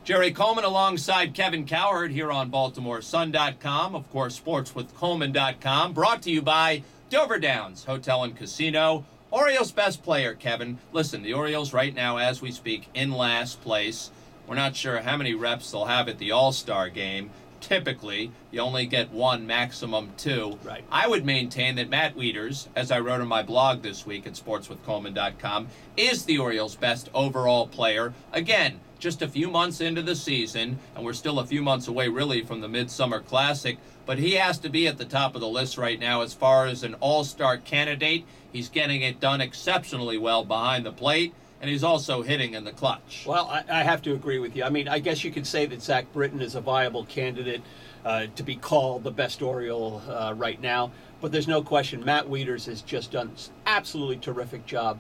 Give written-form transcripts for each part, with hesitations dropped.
Jerry Coleman alongside Kevin Cowherd here on BaltimoreSun.com. Of course, SportsWithColeman.com. Brought to you by Dover Downs Hotel and Casino. Orioles best player, Kevin. Listen, the Orioles right now, as we speak, in last place. We're not sure how many reps they'll have at the All-Star game. Typically, you only get one, maximum two. Right. I would maintain that Matt Wieters, as I wrote on my blog this week at SportsWithColeman.com, is the Orioles' best overall player. Again, just a few months into the season, and we're still a few months away, really, from the Midsummer Classic, but he has to be at the top of the list right now as far as an all-star candidate. He's getting it done exceptionally well behind the plate, and he's also hitting in the clutch. Well, I have to agree with you. I mean, I guess you could say that Zach Britton is a viable candidate to be called the best Oriole right now, but there's no question Matt Wieters has just done an absolutely terrific job.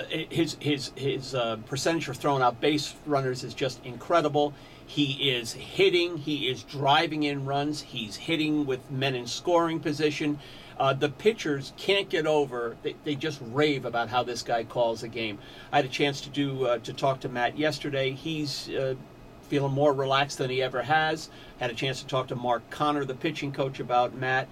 His percentage for throwing out base runners is just incredible. He is hitting. He is driving in runs. He's hitting with men in scoring position. The pitchers can't get over. They just rave about how this guy calls a game. I had a chance to talk to Matt yesterday. He's feeling more relaxed than he ever has. Had a chance to talk to Mark Connor, the pitching coach, about Matt.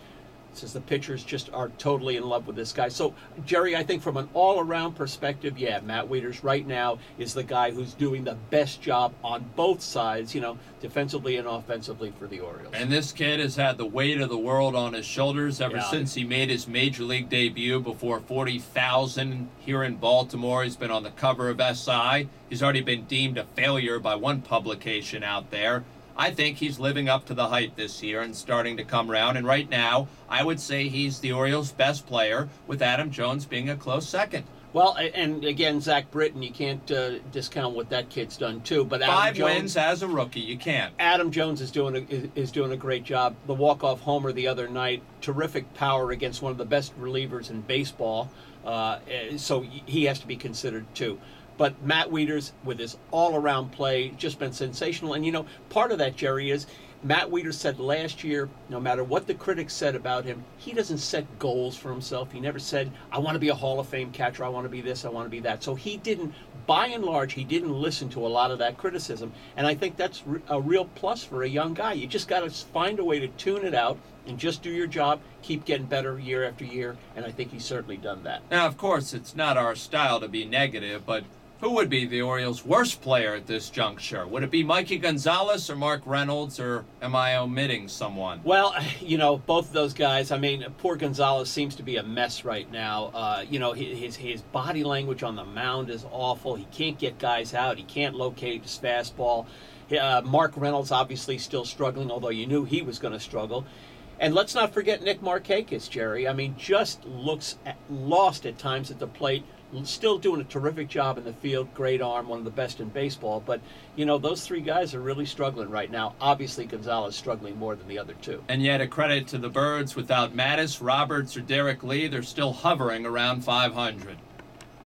Says the pitchers just are totally in love with this guy. So, Jerry, I think from an all-around perspective, yeah, Matt Wieters right now is the guy who's doing the best job on both sides, defensively and offensively for the Orioles. And this kid has had the weight of the world on his shoulders ever since he made his major league debut before 40,000 here in Baltimore. He's been on the cover of SI. He's already been deemed a failure by one publication out there. I think he's living up to the hype this year and starting to come around. And right now, I would say he's the Orioles' best player, with Adam Jones being a close second. Well, and again, Zach Britton, you can't discount what that kid's done too. But Adam Five Jones, wins as a rookie, you can't. Adam Jones is doing a great job. The walk-off homer the other night, terrific power against one of the best relievers in baseball. So he has to be considered too. But Matt Wieters, with his all-around play, just been sensational. And, part of that, Jerry, is Matt Wieters said last year, no matter what the critics said about him, he doesn't set goals for himself. He never said, I want to be a Hall of Fame catcher, I want to be this, I want to be that. So he didn't, by and large, he didn't listen to a lot of that criticism. And I think that's a real plus for a young guy. You just got to find a way to tune it out and just do your job, keep getting better year after year, and I think he's certainly done that. Now, of course, it's not our style to be negative, but who would be the Orioles' worst player at this juncture? Would it be Mikey Gonzalez or Mark Reynolds, or am I omitting someone? Well, both of those guys. I mean, poor Gonzalez seems to be a mess right now. His body language on the mound is awful. He can't get guys out. He can't locate his fastball. Mark Reynolds obviously still struggling, although you knew he was going to struggle. And let's not forget Nick Markakis, Jerry. I mean, just looks lost at times at the plate. Still doing a terrific job in the field, great arm, one of the best in baseball. But, those three guys are really struggling right now. Obviously, Gonzalez struggling more than the other two. And yet, a credit to the Birds, without Mattis, Roberts, or Derek Lee, they're still hovering around 500.